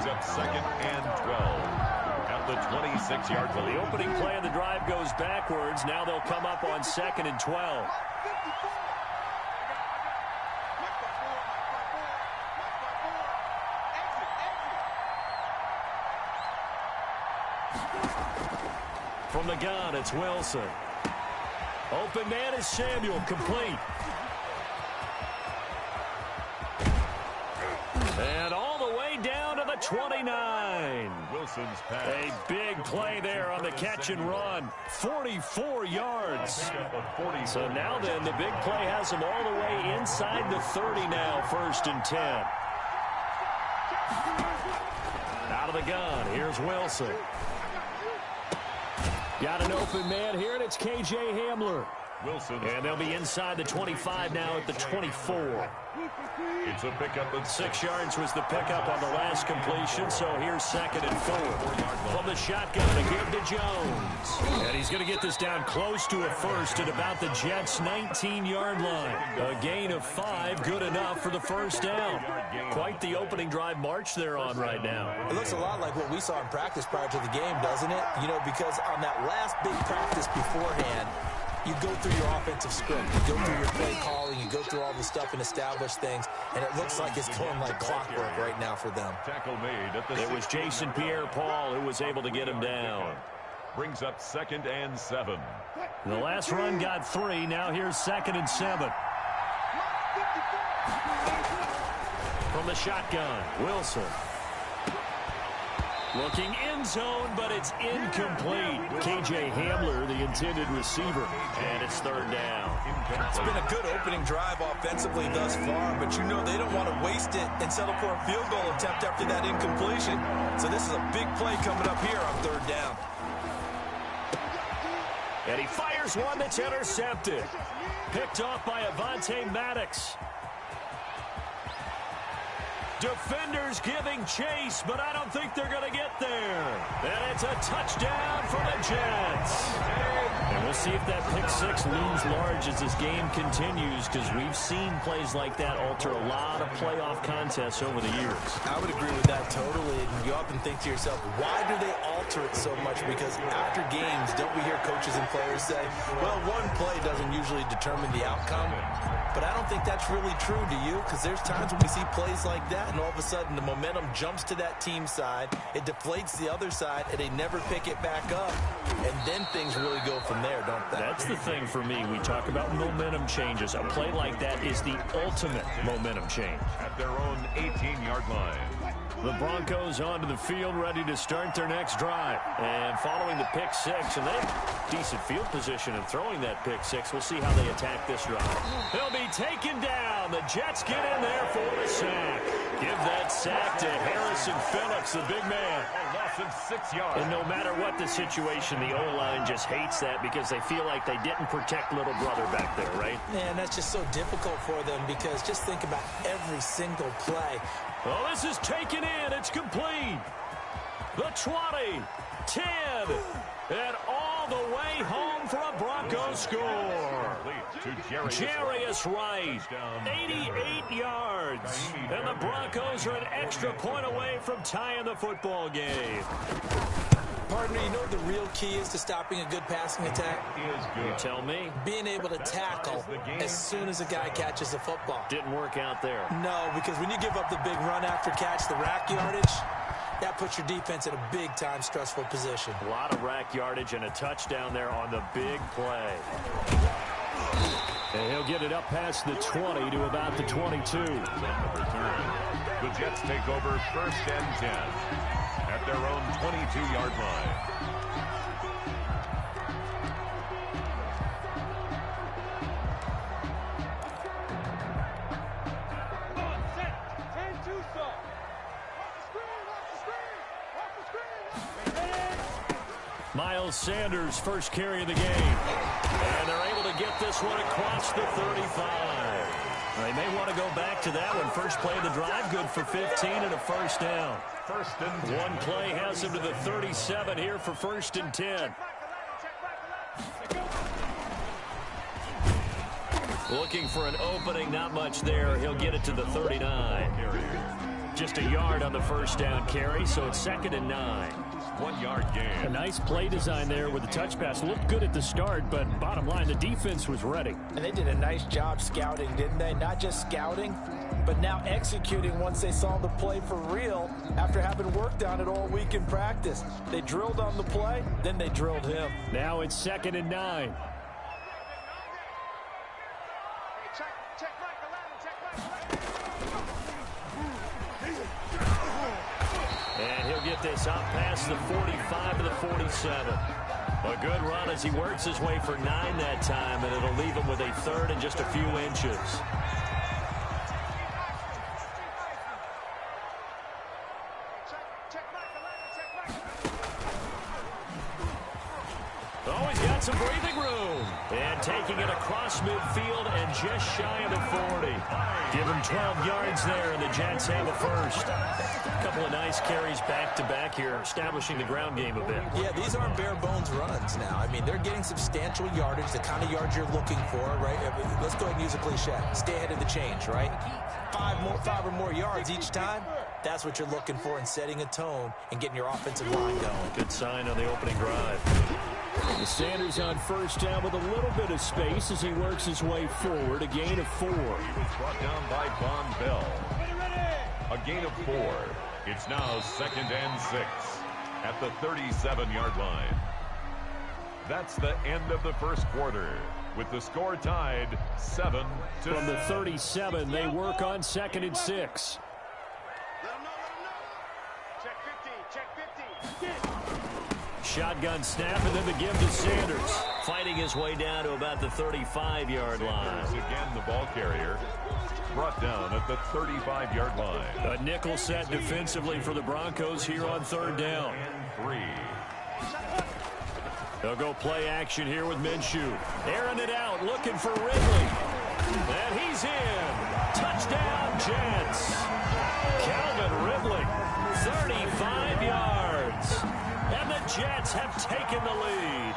up second and 12 at the 26-yard line. The opening play of the drive goes backwards. Now they'll come up on second and 12. From the gun, it's Wilson. Open man is Samuel, complete. And all the way down to the 29. Wilson's pass. A big play there on the catch and run. 44 yards. So now then, the big play has him all the way inside the 30 now, 1st and 10. Out of the gun, here's Wilson. Got an open man here, and it's K.J. Hamler. Wilson. And they'll be inside the 25 now at the 24. It's a pickup of 6 yards was the pickup on the last completion, so here's 2nd and 4. From the shotgun to give to Jones. And he's going to get this down close to a first at about the Jets' 19-yard line. A gain of 5, good enough for the first down. Quite the opening drive march they're on right now. It looks a lot like what we saw in practice prior to the game, doesn't it? You know, because on that last big practice beforehand, you go through your offensive script, you go through your play calling, you go through all the stuff and establish things, and it looks like it's going like clockwork right now for them. Tackle made at the It was Jason Pierre-Paul who was able to get him down. Brings up 2nd and 7. The last run got 3. Now here's 2nd and 7. From the shotgun, Wilson. Looking end zone, but it's incomplete. K.J. Hamler, the intended receiver, and it's 3rd down. It's been a good opening drive offensively thus far, but you know they don't want to waste it and settle for a field goal attempt after that incompletion. So this is a big play coming up here on 3rd down. And he fires one that's intercepted. Picked off by Avonte Maddox. Defenders giving chase, but I don't think they're going to get there. And it's a touchdown for the Jets. And we'll see if that pick 6 looms large as this game continues, because we've seen plays like that alter a lot of playoff contests over the years. I would agree with that totally. And you often think to yourself, why do they alter it so much? Because after games, don't we hear coaches and players say, well, one play doesn't usually determine the outcome. But I don't think that's really true, do you? Because there's times when we see plays like that, and all of a sudden the momentum jumps to that team side, it deflates the other side, and they never pick it back up. And then things really go from there, don't they? That's the thing for me. We talk about momentum changes. A play like that is the ultimate momentum change. At their own 18-yard line. The Broncos onto the field, ready to start their next drive. And following the pick 6, and they have decent field position in throwing that pick 6. We'll see how they attack this drive. They'll be taken down. The Jets get in there for the sack. Give that sack to Harrison Phillips, the big man. A loss of 6 yards. And no matter what the situation, the O-line just hates that because they feel like they didn't protect little brother back there, right? Man, that's just so difficult for them because just think about every single play. Well, this is taken in. It's complete. The 20, 10, and all the way home for a Broncos score. Jarius Wright, 88 yards. And the Broncos are an extra point away from tying the football game. Partner, you know what the real key is to stopping a good passing attack? You tell me. Being able to tackle as soon as a guy catches the football. Didn't work out there. No, because when you give up the big run after catch, the rack yardage, that puts your defense in a big-time stressful position. A lot of rack yardage and a touchdown there on the big play. And he'll get it up past the 20 to about the 22. The Jets take over 1st and 10 at their own 22-yard line. Miles Sanders, first carry of the game. And they're able to get this one across the 35. They may want to go back to that one. First play of the drive, good for 15 and a 1st down. 1st and 10. One play has him to the 37 here for 1st and 10. Looking for an opening, not much there. He'll get it to the 39. just a yard on the first down carry, so it's 2nd and 9. 1 yard gain. A nice play design there with the touch pass. Looked good at the start, but bottom line, the defense was ready. And they did a nice job scouting, didn't they? Not just scouting, but now executing once they saw the play for real after having worked on it all week in practice. They drilled on the play, then they drilled him. Now it's 2nd and 9. And he'll get this up past the 45 to the 47. A good run as he works his way for 9 that time, and it'll leave him with a 3rd and just a few inches. Oh, he's got some breathing room. And taking it across midfield and just shy of the 40. Give him 12 yards there, and the Jets have a first. A couple of nice carries back-to-back here, establishing the ground game a bit. Yeah, these aren't bare-bones runs now. I mean, they're getting substantial yardage, the kind of yards you're looking for, right? Let's go ahead and use a cliche. Stay ahead of the change, right? 5 or more yards each time. That's what you're looking for in setting a tone and getting your offensive line going. Good sign on the opening drive. The Sanders on first down with a little bit of space as he works his way forward. A gain of 4. He was brought down by Von Bell. A gain of 4. It's now 2nd and 6 at the 37-yard line. That's the end of the first quarter, with the score tied 7-7. From the 37, they work on 2nd and 6. Shotgun snap, and then the give to Sanders. Fighting his way down to about the 35-yard line. Sanders again, the ball carrier, brought down at the 35-yard line. A nickel set defensively for the Broncos here on 3rd down. And 3. They'll go play action here with Minshew. Airing it out, looking for Ridley. And he's in. Touchdown, Jets. Calvin Ridley, 35 yards. And the Jets have taken the lead.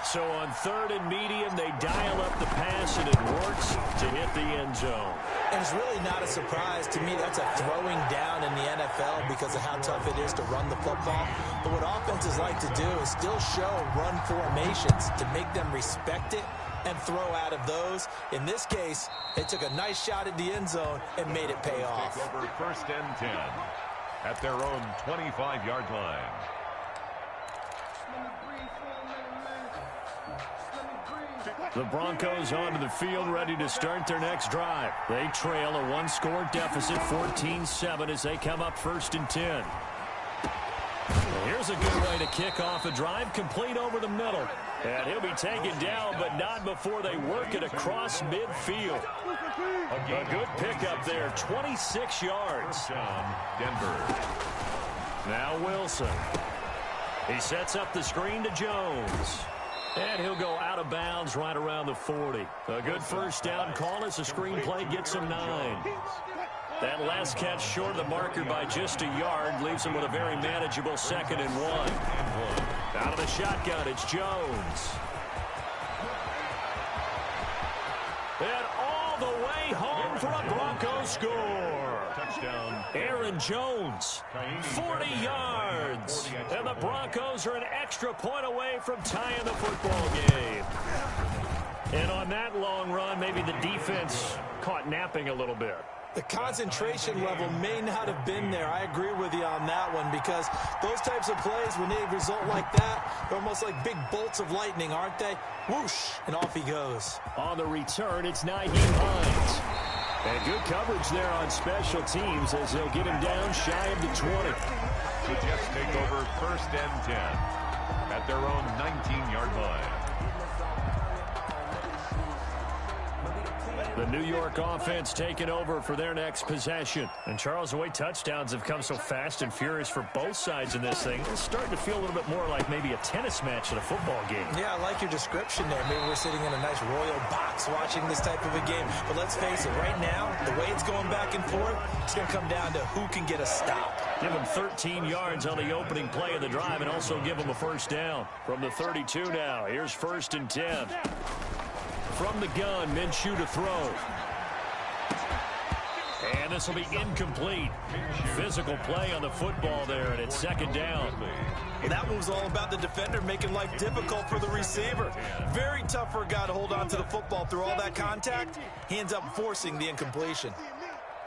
So on 3rd and medium, they dial up the pass, and it works to hit the end zone. And it's really not a surprise to me. That's a throwing down in the NFL because of how tough it is to run the football. But what offenses like to do is still show run formations to make them respect it and throw out of those. In this case, they took a nice shot at the end zone and made it pay off. Take over 1st and 10 at their own 25-yard line. The Broncos onto the field, ready to start their next drive. They trail a 1-score deficit, 14-7, as they come up 1st and 10. Here's a good way to kick off a drive, complete over the middle. And he'll be taken down, but not before they work it across midfield. A good pickup there, 26 yards. Denver. Now Wilson. He sets up the screen to Jones. And he'll go out of bounds right around the 40. A good first down call as the screenplay gets him 9. That last catch short of the marker by just a yard leaves him with a very manageable 2nd and 1. Out of the shotgun, it's Jones. And all the way home for a Broncos score. Touchdown. Aaron Jones, 40 yards. And the Broncos are an extra point away from tying the football game. And on that long run, maybe the defense caught napping a little bit. The concentration level may not have been there. I agree with you on that one because those types of plays, when they result like that, they're almost like big bolts of lightning, aren't they? Whoosh, and off he goes. On the return, it's Nyheim Hines. And good coverage there on special teams as they'll get him down shy of the 20. The Jets take over 1st and 10 at their own 19-yard line. The New York offense taking over for their next possession. And Charles, the way touchdowns have come so fast and furious for both sides in this thing, it's starting to feel a little bit more like maybe a tennis match at a football game. Yeah, I like your description there. Maybe we're sitting in a nice royal box watching this type of a game. But let's face it, right now, the way it's going back and forth, it's going to come down to who can get a stop. Give him 13 yards on the opening play of the drive and also give him a first down. From the 32 now, here's 1st and 10. From the gun, Minshew to throw. And And this will be incomplete. Physical play on the football there, and it's second down. Well, that one was all about the defender making life difficult for the receiver. Very tough for a guy to hold on to the football through all that contact. He ends up forcing the incompletion.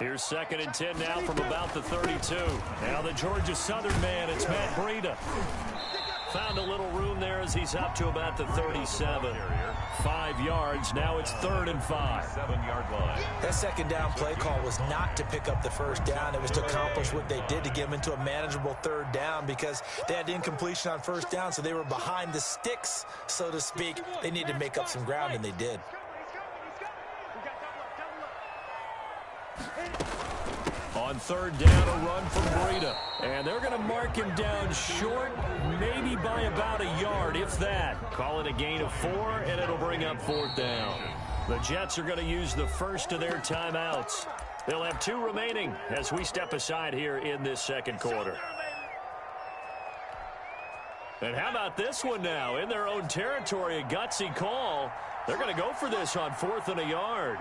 Here's second and 10 now from about the 32. Now the Georgia Southern man, it's Matt Breida. Found a little room there as he's up to about the 37. 5 yards. Now it's 3rd and 5. 7-yard line. That second down play call was not to pick up the first down. It was to accomplish what they did to get them into a manageable 3rd down because they had incompletion on first down, so they were behind the sticks, so to speak. They needed to make up some ground, and they did. On 3rd down, a run from Breida. And they're going to mark him down short, maybe by about a yard, if that. Call it a gain of 4, and it'll bring up 4th down. The Jets are going to use the first of their timeouts. They'll have 2 remaining as we step aside here in this second quarter. And how about this one now? In their own territory, a gutsy call. They're going to go for this on 4th and a yard.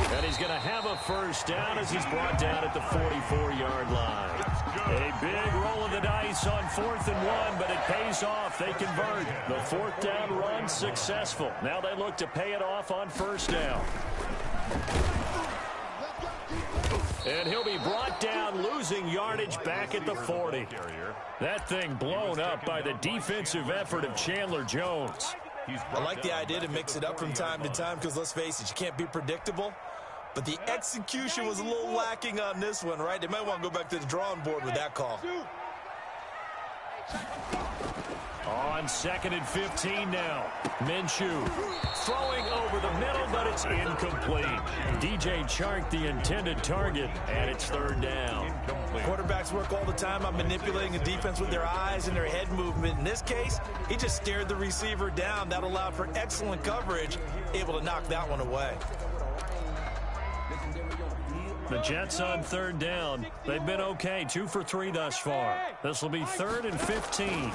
And he's going to have a first down as he's brought down at the 44-yard line. A big roll of the dice on 4th and 1, but it pays off. They convert. The 4th down run successful. Now they look to pay it off on 1st down. And he'll be brought down, losing yardage back at the 40. That thing blown up by the defensive effort of Chandler Jones. I like the idea to mix it up from time to time because, let's face it, you can't be predictable. But the execution was a little lacking on this one, right? They might want to go back to the drawing board with that call. On 2nd and 15 now. Minshew throwing over the middle, but it's incomplete. DJ Chark, the intended target, and it's 3rd down. Quarterbacks work all the time on manipulating a defense with their eyes and their head movement. In this case, he just stared the receiver down. That allowed for excellent coverage, able to knock that one away. The Jets on 3rd down. They've been okay, 2 for 3 thus far. This will be 3rd and 15.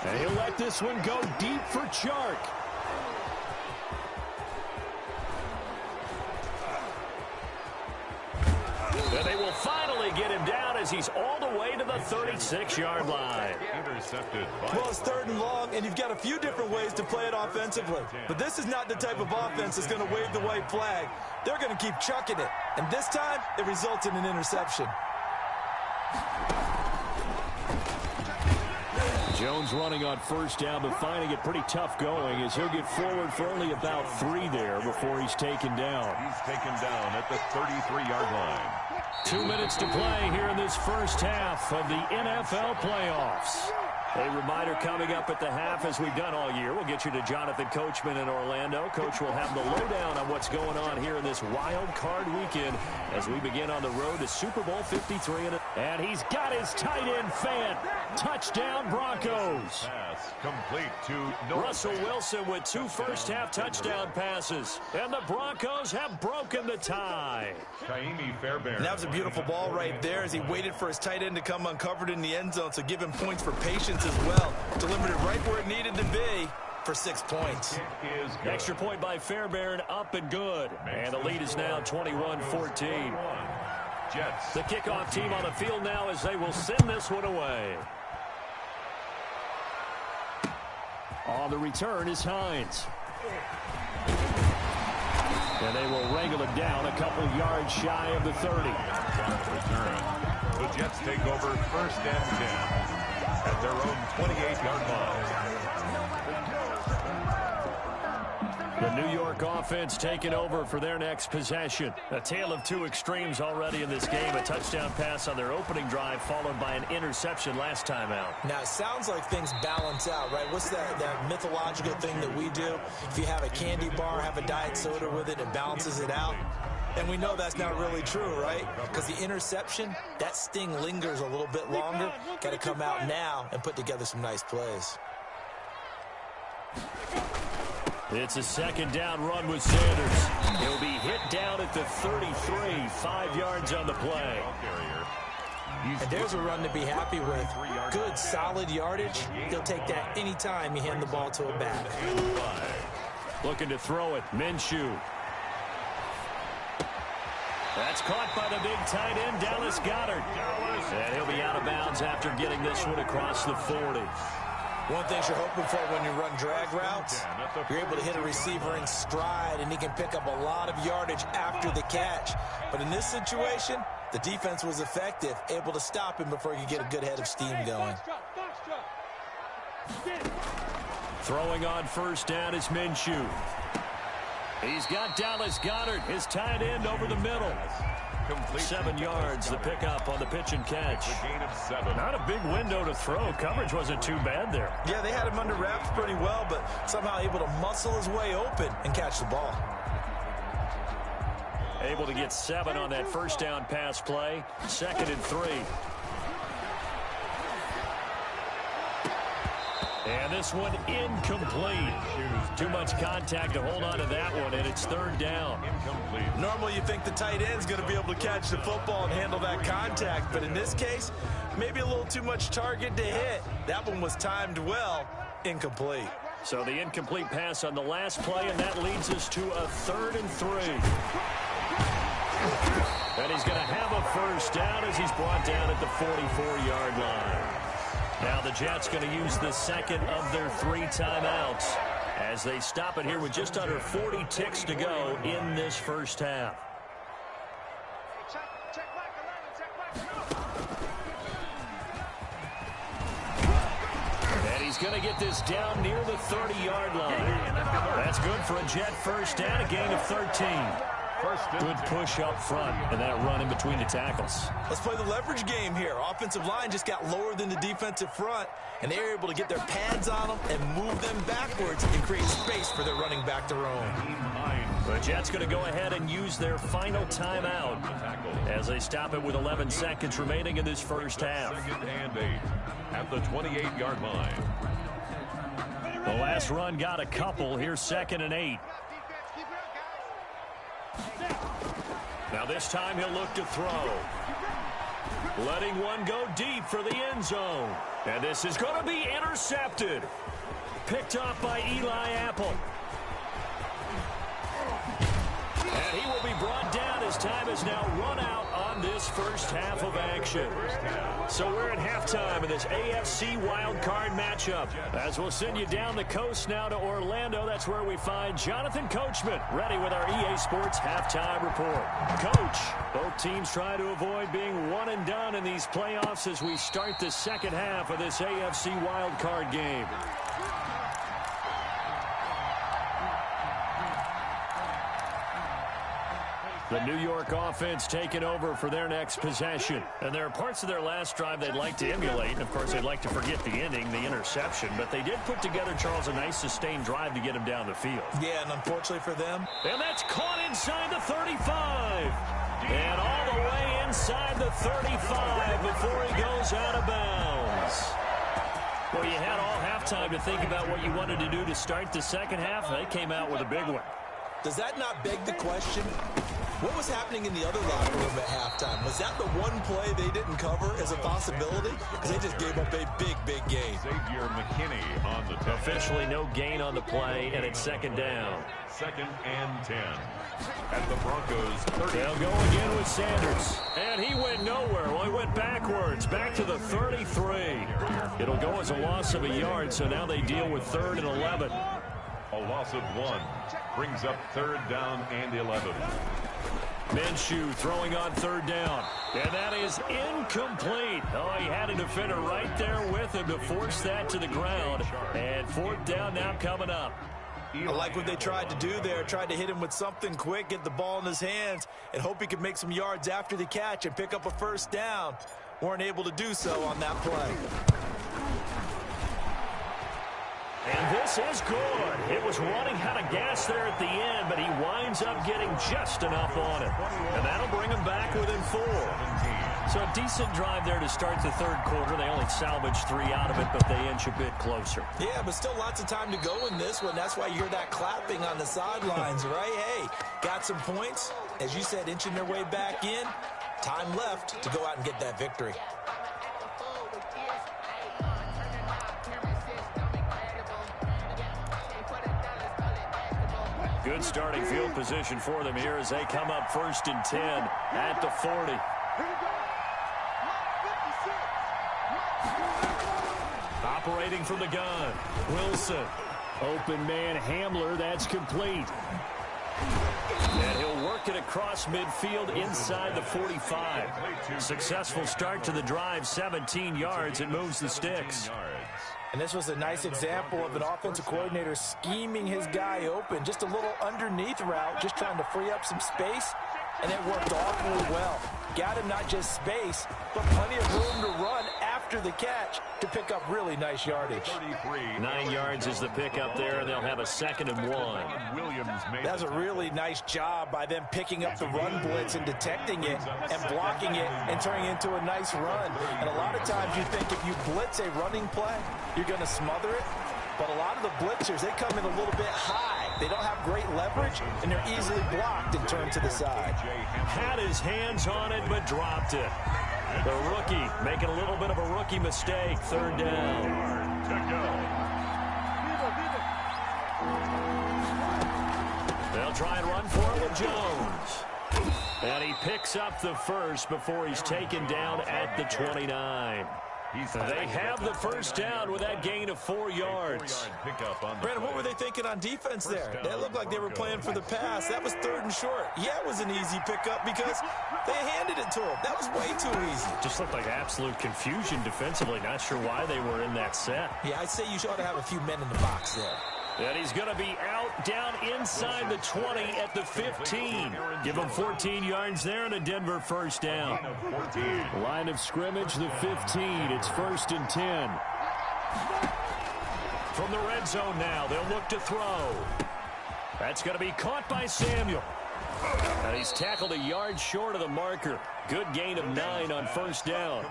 And he'll let this one go deep for Chark. And they will finally get him down as he's all the way to the 36-yard line. Intercepted. Well, it's 3rd and long, and you've got a few different ways to play it offensively. But this is not the type of offense that's going to wave the white flag. They're going to keep chucking it. And this time, it results in an interception. Jones running on 1st down, but finding it pretty tough going as he'll get forward for only about 3 there before he's taken down. He's taken down at the 33-yard line. 2 minutes to play here in this first half of the NFL playoffs. A reminder coming up at the half, as we've done all year. We'll get you to Jonathan Coachman in Orlando. Coach will have the lowdown on what's going on here in this wild card weekend as we begin on the road to Super Bowl 53. And he's got his tight end fan. Touchdown, Broncos. Pass complete to Russell Wilson with 2 first-half touchdown passes. And the Broncos have broken the tie. Fairbairn. And that was a beautiful ball right there as he waited for his tight end to come uncovered in the end zone, so give him points for patience as well. Delivered it right where it needed to be for 6 points. Extra point by Fairbairn, up and good. And the lead is now 21-14. Jets. The kickoff team on the field now as they will send this one away. On the return is Hines. And they will wrangle it down a couple yards shy of the 30. Return. The Jets take over 1st and 10 at their own 28-yard line. The New York offense taking over for their next possession. A tale of 2 extremes already in this game. A touchdown pass on their opening drive followed by an interception last time out. Now, it sounds like things balance out, right? What's that mythological thing that we do? If you have a candy bar, have a diet soda with it, it balances it out. And we know that's not really true, right? Because the interception, that sting lingers a little bit longer. Got to come out now and put together some nice plays. It's a 2nd down run with Sanders. He'll be hit down at the 33, 5 yards on the play. And there's a run to be happy with. Good, solid yardage. He'll take that anytime you hand the ball to a back. Looking to throw it. Minshew. That's caught by the big tight end, Dallas Goedert. And he'll be out of bounds after getting this one across the 40. One thing you're hoping for when you run drag routes, you're able to hit a receiver in stride, and he can pick up a lot of yardage after the catch. But in this situation, the defense was effective, able to stop him before he could get a good head of steam going. Throwing on first down is Minshew. He's got Dallas Goedert, his tight end, over the middle. 7 yards, the pickup on the pitch and catch. Not a big window to throw. Coverage wasn't too bad there. Yeah, they had him under wraps pretty well, but somehow able to muscle his way open and catch the ball. Able to get 7 on that first down pass play. 2nd and 3. And this one incomplete. Too much contact to hold on to that one, and it's 3rd down. Incomplete. Normally you think the tight end's going to be able to catch the football and handle that contact, but in this case, maybe a little too much target to hit. That one was timed well. Incomplete. So the incomplete pass on the last play, and that leads us to a 3rd and 3. And he's going to have a first down as he's brought down at the 44-yard line. Now the Jets going to use the second of their 3 timeouts as they stop it here with just under 40 ticks to go in this first half. And he's going to get this down near the 30-yard line. That's good for a Jet first down, a gain of 13. Good push up front, and that run in between the tackles. Let's play the leverage game here. Offensive line just got lower than the defensive front, and they were able to get their pads on them and move them backwards and create space for their running back to roam. The Jets going to go ahead and use their final timeout as they stop it with 11 seconds remaining in this first half. 2nd and 8 at the 28-yard line. The last run got a couple. Here's 2nd and 8. Now this time he'll look to throw. Letting one go deep for the end zone. And this is going to be intercepted. Picked up by Eli Apple. And he will be brought down as time is now run out on this first half of action. So we're at halftime in this AFC wildcard matchup. As we'll send you down the coast now to Orlando, that's where we find Jonathan Coachman, ready with our EA Sports halftime report. Coach, both teams try to avoid being one and done in these playoffs as we start the second half of this AFC wildcard game. The New York offense taking over for their next possession. And there are parts of their last drive they'd like to emulate. And, of course, they'd like to forget the ending, the interception. But they did put together, Charles, a nice sustained drive to get him down the field. Yeah, and unfortunately for them. And that's caught inside the 35. And all the way inside the 35 before he goes out of bounds. Well, you had all halftime to think about what you wanted to do to start the second half. They came out with a big one. Does that not beg the question? What was happening in the other locker room at halftime? Was that the one play they didn't cover as a possibility? Because they just gave up a big, big gain. Xavier McKinney on the touchdown. Officially no gain on the play, and it's 2nd down. 2nd and 10 at the Broncos 30. They'll go again with Sanders. And he went nowhere. Well, he went backwards, back to the 33. It'll go as a loss of a yard, so now they deal with 3rd and 11. A loss of 1 brings up 3rd down and 11. Minshew throwing on 3rd down. And that is incomplete. Oh, he had a defender right there with him to force that to the ground. And 4th down now coming up. I like what they tried to do there. Tried to hit him with something quick, get the ball in his hands, and hope he could make some yards after the catch and pick up a first down. Weren't able to do so on that play. And this is good. It was running out of gas there at the end, but he winds up getting just enough on it. And that'll bring him back within 4. So a decent drive there to start the 3rd quarter. They only salvaged 3 out of it, but they inch a bit closer. Yeah, but still lots of time to go in this one. That's why you hear that clapping on the sidelines, right? Hey, got some points. As you said, inching their way back in. Time left to go out and get that victory. Good starting field position for them here as they come up 1st and 10 at the 40. Operating from the gun, Wilson. Open man Hamler, that's complete. And he'll work it across midfield inside the 45. Successful start to the drive, 17 yards. It moves the sticks. And this was a nice example of an offensive coordinator scheming his guy open. Just a little underneath route, just trying to free up some space. And it worked awfully well. Got him not just space, but plenty of room to run after the catch to pick up really nice yardage. 9 yards is the pickup there, and they'll have a 2nd and 1. That's a really nice job by them picking up the run blitz and detecting it and blocking it and turning it into a nice run. And a lot of times you think if you blitz a running play, you're going to smother it. But a lot of the blitzers, they come in a little bit high. They don't have great leverage, and they're easily blocked and turned to the side. Had his hands on it, but dropped it. The rookie making a little bit of a rookie mistake. 3rd down. They'll try and run for it with Jones. And he picks up the first before he's taken down at the 29. They have the 1st down with that gain of 4 yards. Brandon, what were they thinking on defense there? They looked like they were playing for the pass. That was 3rd and short. Yeah, it was an easy pickup because they handed it to him. That was way too easy. Just looked like absolute confusion defensively. Not sure why they were in that set. Yeah, I'd say you ought to have a few men in the box there. And he's going to be out down inside the 20 at the 15. Give him 14 yards there and a Denver 1st down. Line of scrimmage, the 15. It's 1st and 10. From the red zone now, they'll look to throw. That's going to be caught by Samuel. And he's tackled a yard short of the marker. Good gain of 9 on 1st down.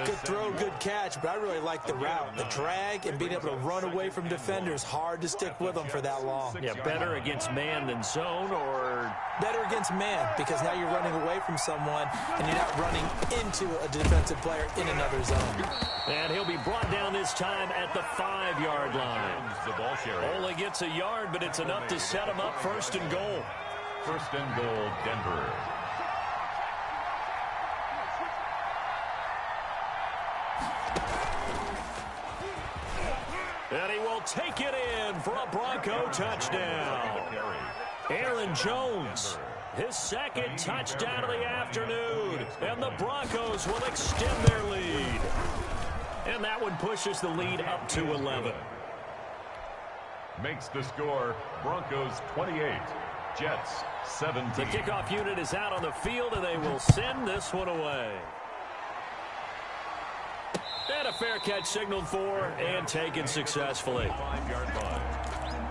Good throw, good catch, but I really like the route. The drag and being able to run away from defenders. Hard to stick with them for that long. Yeah, better against man than zone, or? Better against man, because now you're running away from someone and you're not running into a defensive player in another zone. And he'll be brought down this time at the 5-yard line. Only gets a yard, but it's enough to set him up 1st and goal. 1st and goal, Denver. And he will take it in for a Bronco touchdown. Aaron Jones, his 2nd touchdown of the afternoon. And the Broncos will extend their lead. And that one pushes the lead up to 11. Makes the score Broncos 28, Jets 17. The kickoff unit is out on the field, and they will send this one away. And a fair catch signaled for and taken successfully. 5-yard line.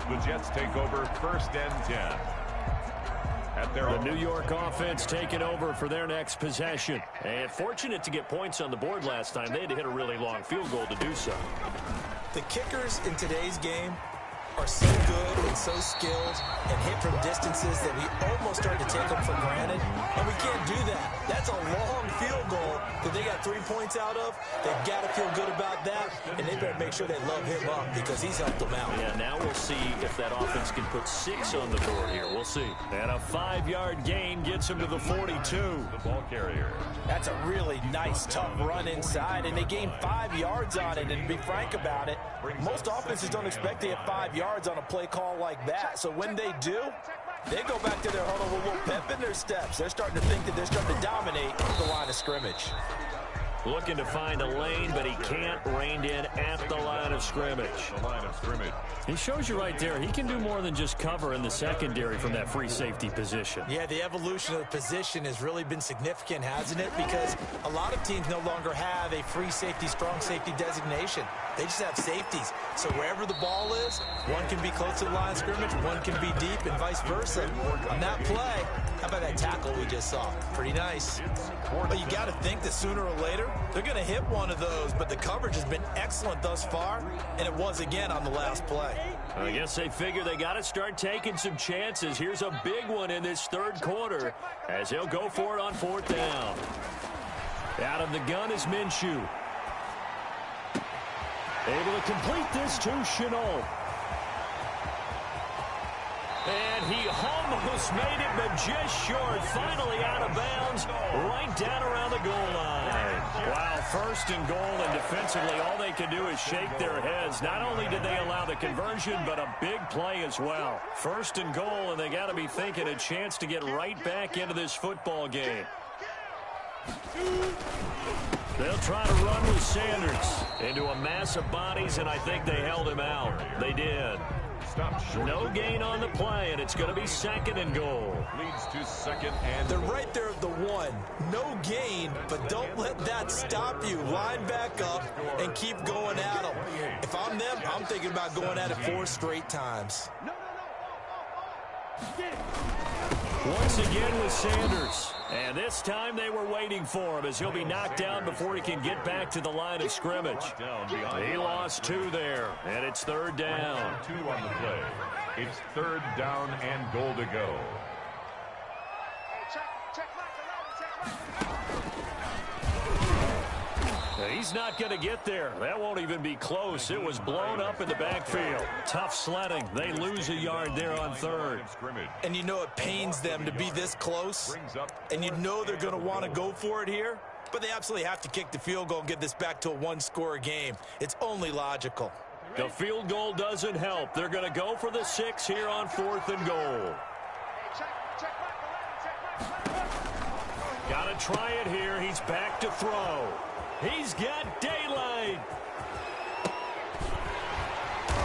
The Jets take over 1st and 10. At their The New York offense taking over for their next possession. And fortunate to get points on the board last time. They had to hit a really long field goal to do so. The kickers in today's game are so good and so skilled and hit from distances that we almost start to take them for granted. And we can't do that. That's a long field goal that they got 3 points out of. They've got to feel good about that, and they better make sure they love him up because he's helped them out. Yeah, now we'll see if that offense can put 6 on the board here. We'll see. And a 5-yard gain gets him to the 42. The ball carrier. That's a really nice, tough run inside, and they gained 5 yards on it. And to be frank about it, most offenses don't expect to get 5 yards on a play call like that. So when they do, they go back to their huddle with a little pep in their steps. They're starting to think that they're starting to dominate the line of scrimmage. Looking to find a lane, but he can't. Reined in at the line of scrimmage. The line of scrimmage. He shows you right there, he can do more than just cover in the secondary from that free safety position. Yeah, the evolution of the position has really been significant, hasn't it? Because a lot of teams no longer have a free safety, strong safety designation. They just have safeties. So wherever the ball is, one can be close to the line of scrimmage, one can be deep, and vice versa. On that play, how about that tackle we just saw? Pretty nice. But you got to think that sooner or later, they're going to hit one of those. But the coverage has been excellent thus far, and it was again on the last play. I guess they figure they got to start taking some chances. Here's a big one in this 3rd quarter as he'll go for it on 4th down. Out of the gun is Minshew. Able to complete this to Chenault. And he almost made it, but just short. Finally out of bounds, right down around the goal line. Wow, first and goal, and defensively, all they can do is shake their heads. Not only did they allow the conversion, but a big play as well. First and goal, and they got to be thinking a chance to get right back into this football game. They'll try to run with Sanders into a mass of bodies, and I think they held him out. They did. No gain on the play, and it's going to be second and goal. Leads to second and they're right there at the one. No gain, but don't let that stop you. Line back up and keep going at them. If I'm them, I'm thinking about going at it 4 straight times. Once again with Sanders. And this time they were waiting for him as he'll be knocked down before he can get back to the line of scrimmage. He lost 2 there, and it's third down. 2 on the play. It's third down and goal to go. He's not going to get there. That won't even be close. It was blown up in the backfield. Tough sledding. They lose a yard there on third. And you know it pains them to be this close. And you know they're going to want to go for it here. But they absolutely have to kick the field goal and get this back to a 1-score game. It's only logical. The field goal doesn't help. They're going to go for the 6 here on 4th and goal. Got to try it here. He's back to throw. He's got daylight.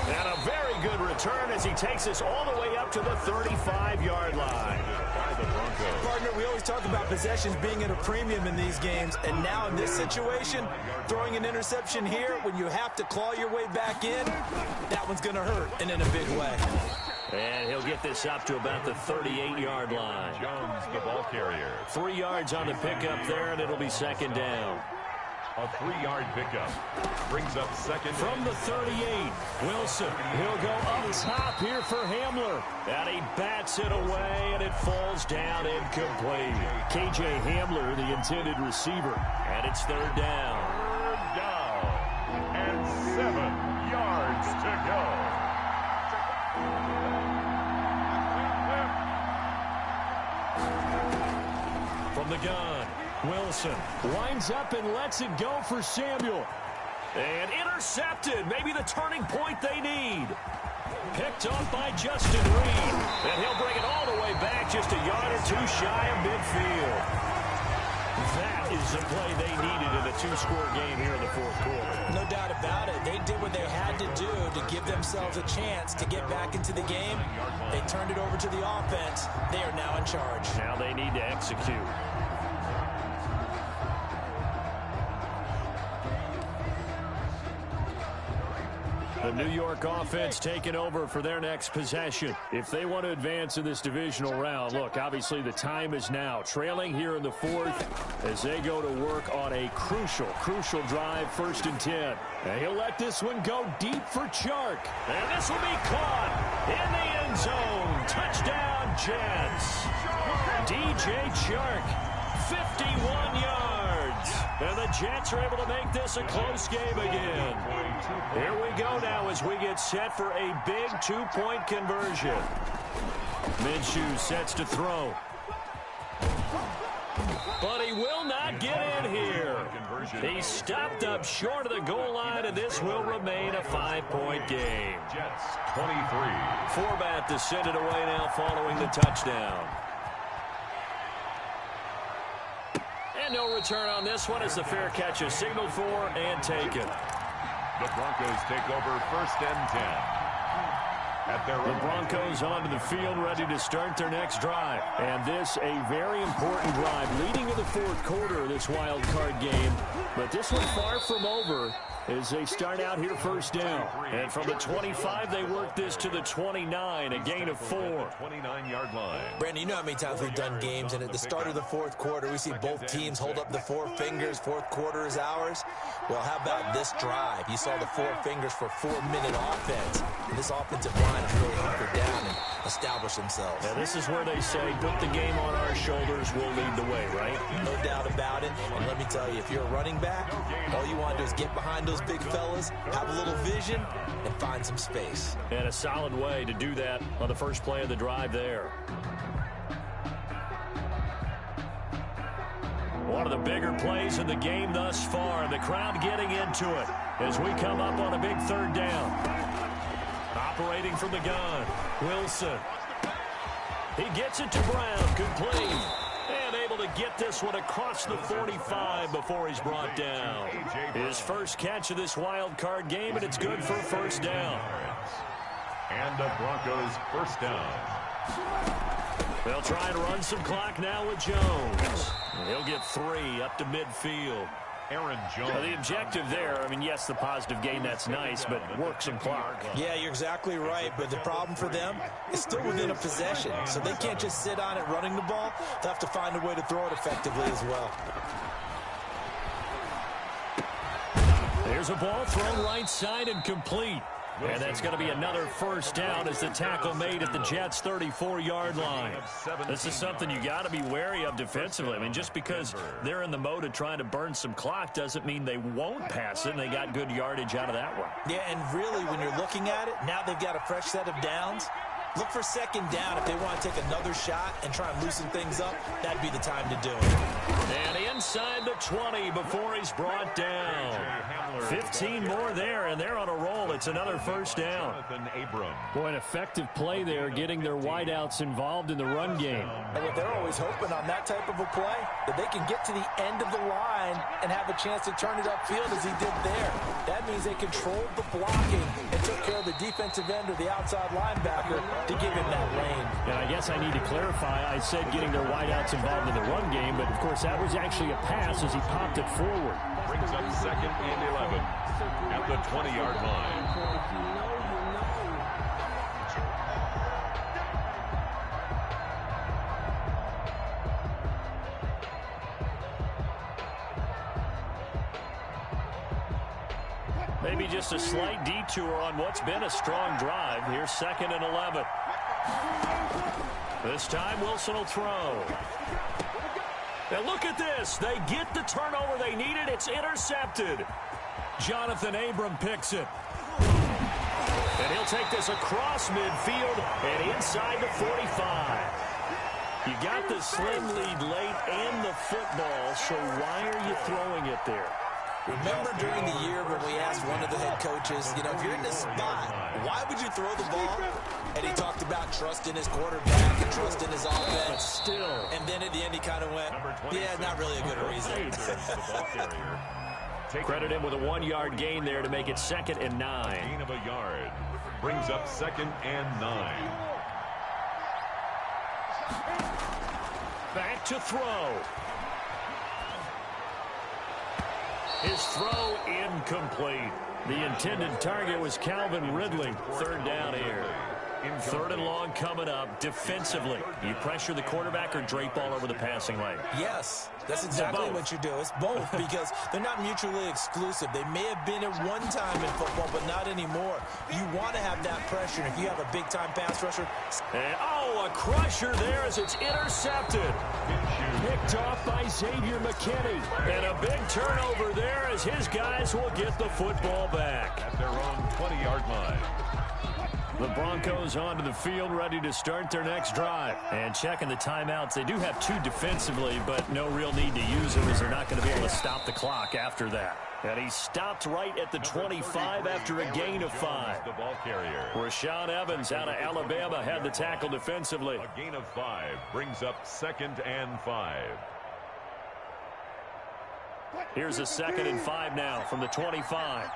And a very good return as he takes us all the way up to the 35-yard line. Partner, we always talk about possessions being at a premium in these games, and now in this situation, throwing an interception here when you have to claw your way back in, that one's going to hurt, and in a big way. And he'll get this up to about the 38-yard line. Jones, the ball carrier. 3 yards on the pickup there, and it'll be second down. A 3-yard pickup brings up second. From the 38, Wilson. He'll go up top here for Hamler. And he bats it away, and it falls down incomplete. K.J. Hamler, the intended receiver. And it's third down. Third down. And 7 yards to go. From the gun, Wilson winds up and lets it go for Samuel. And intercepted. Maybe the turning point they need. Picked up by Justin Reed. And he'll bring it all the way back just a yard or 2 shy of midfield. That is the play they needed in a 2-score game here in the 4th quarter. No doubt about it. They did what they had to do to give themselves a chance to get back into the game. They turned it over to the offense. They are now in charge. Now they need to execute. The New York offense taking over for their next possession. If they want to advance in this divisional round, look, obviously the time is now. Trailing here in the 4th as they go to work on a crucial drive, 1st and 10. And he'll let this one go deep for Chark. And this will be caught in the end zone. Touchdown, Jets. DJ Chark, 51 yards. And the Jets are able to make this a close game again. Here we go now as we get set for a big 2-point conversion. Minshew sets to throw. But he will not get in here. He's stopped up short of the goal line, and this will remain a 5-point game. Jets 23. Forbat to send it away now following the touchdown. And no return on this one as the fair catch is signaled for and taken. The Broncos take over 1st and 10. The Broncos onto the field ready to start their next drive. And this a very important drive leading to the 4th quarter of this wild card game. But this one far from over as they start out here 1st down. And from the 25, they work this to the 29, a gain of 4. 29-yard line. Brandon, you know how many times we've done games, and at the start of the 4th quarter, we see both teams hold up the 4 fingers, 4th quarter is ours. Well, how about this drive? You saw the 4 fingers for 4-minute offense. And this offensive line has really hunkered down and established themselves. Now, this is where they say, put the game on our shoulders, we'll lead the way, right? No doubt about it. And let me tell you, if you're a running back, all you want to do is get behind those those big fellas, have a little vision, and find some space. And a solid way to do that on the first play of the drive there. One of the bigger plays in the game thus far. The crowd getting into it as we come up on a big third down. Operating from the gun, Wilson. He gets it to Brown, complete. And able to get this one across the 45 before he's brought down. His first catch of this wild card game, and it's good for a first down. And the Broncos first down. They'll try and run some clock now with Jones. He'll get 3 up to midfield. Aaron Jones. Well, the objective there, I mean, yes, the positive gain, that's nice, but work some clock. Yeah, you're exactly right, but the problem for them is still within a possession, so they can't just sit on it running the ball. They'll have to find a way to throw it effectively as well. There's a ball thrown right side and complete. And that's going to be another first down as the tackle made at the Jets' 34-yard line. This is something you got to be wary of defensively. I mean, just because they're in the mode of trying to burn some clock doesn't mean they won't pass it, and they got good yardage out of that one. Yeah, and really, when you're looking at it, now they've got a fresh set of downs. Look for second down if they want to take another shot and try and loosen things up. That'd be the time to do it. And inside the 20 before he's brought down. 15 more there, and they're on a roll. It's another first down. Boy, an effective play there, getting their wideouts involved in the run game. And what they're always hoping on that type of a play, that they can get to the end of the line and have a chance to turn it upfield as he did there. That means they controlled the blocking and took care of the defensive end or the outside linebacker to give him that lane. And I guess I need to clarify, I said getting their wideouts involved in the run game, but of course that was actually a pass as he popped it forward. Brings up second and 11 at the 20-yard line. Maybe just a slight detour on what's been a strong drive. Here's second and 11. This time Wilson will throw. And look at this. They get the turnover they needed. It's intercepted. Jonathan Abram picks it. And he'll take this across midfield and inside the 45. You got the slim lead late and the football, so why are you throwing it there? Remember during the year when we asked one of the head coaches, you know, if you're in this spot, why would you throw the ball? And he talked about trust in his quarterback and trust in his offense. But still. And then at the end he kind of went, yeah, not really a good reason. Credit him with a 1-yard gain there to make it second and 9. Gain of a yard. Brings up second and 9. Back to throw. His throw incomplete. The intended target was Calvin Ridley. Third down here. Third and long coming up. Defensively, you pressure the quarterback or drape all over the passing lane? Yes, that's exactly what you do. It's both because they're not mutually exclusive. They may have been at one time in football, but not anymore. You want to have that pressure. If you have a big-time pass rusher. And, a crusher there as it's intercepted. Picked off by Xavier McKinney. And a big turnover there as his guys will get the football back. At their own 20-yard line. The Broncos onto the field, ready to start their next drive. And checking the timeouts. They do have 2 defensively, but no real need to use them as they're not going to be able to stop the clock after that. And he stopped right at the 25 after a gain of 5. The ball carrier. Rashaan Evans out of Alabama had the tackle defensively. A gain of 5 brings up second and 5. Here's a second and 5 now from the 25.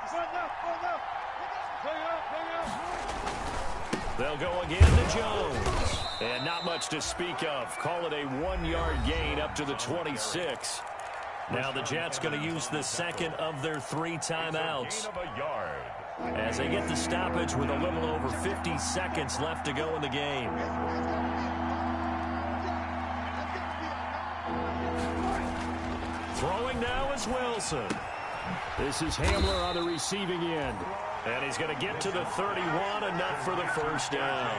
They'll go again to Jones. And not much to speak of. Call it a 1-yard gain up to the 26. Now the Jets going to use the second of their 3 timeouts. Gain of a yard. As they get the stoppage with a little over 50 seconds left to go in the game. Throwing now is Wilson. This is Hamler on the receiving end. And he's going to get to the 31, enough for the first down.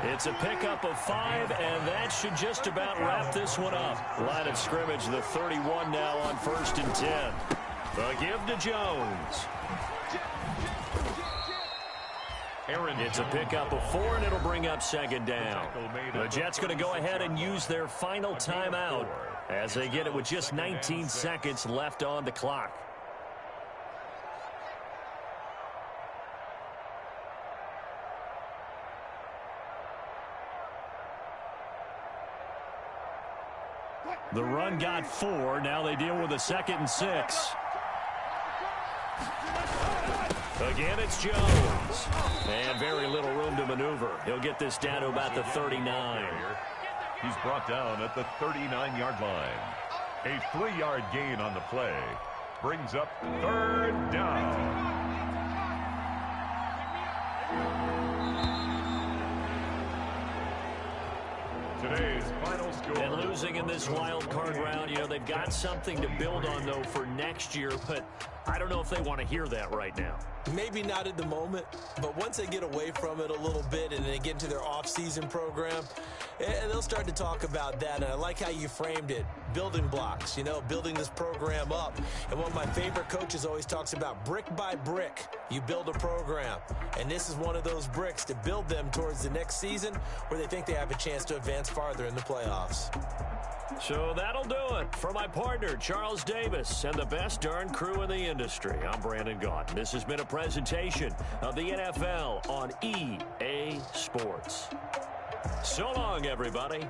It's a pickup of 5, and that should just about wrap this one up. Line of scrimmage, the 31 now on 1st and 10. The give to Jones. It's a pickup of 4, and it'll bring up second down. The Jets going to go ahead and use their final timeout as they get it with just 19 seconds left on the clock. The run got 4. Now they deal with a 2nd and 6. Again, it's Jones. And very little room to maneuver. He'll get this down to about the 39. He's brought down at the 39-yard line. A 3-yard gain on the play brings up 3rd down. Today's final score. And losing in this wild card round, they've got something to build on, though, for next year. But I don't know if they want to hear that right now. Maybe not at the moment, but once they get away from it a little bit and they get into their off-season program, they'll start to talk about that. And I like how you framed it, building blocks, building this program up. And one of my favorite coaches always talks about brick by brick, you build a program. And this is one of those bricks to build them towards the next season where they think they have a chance to advance farther in the playoffs. So that'll do it for my partner, Charles Davis, and the best darn crew in the industry. I'm Brandon Gaudin. This has been a presentation of the NFL on EA Sports. So long, everybody.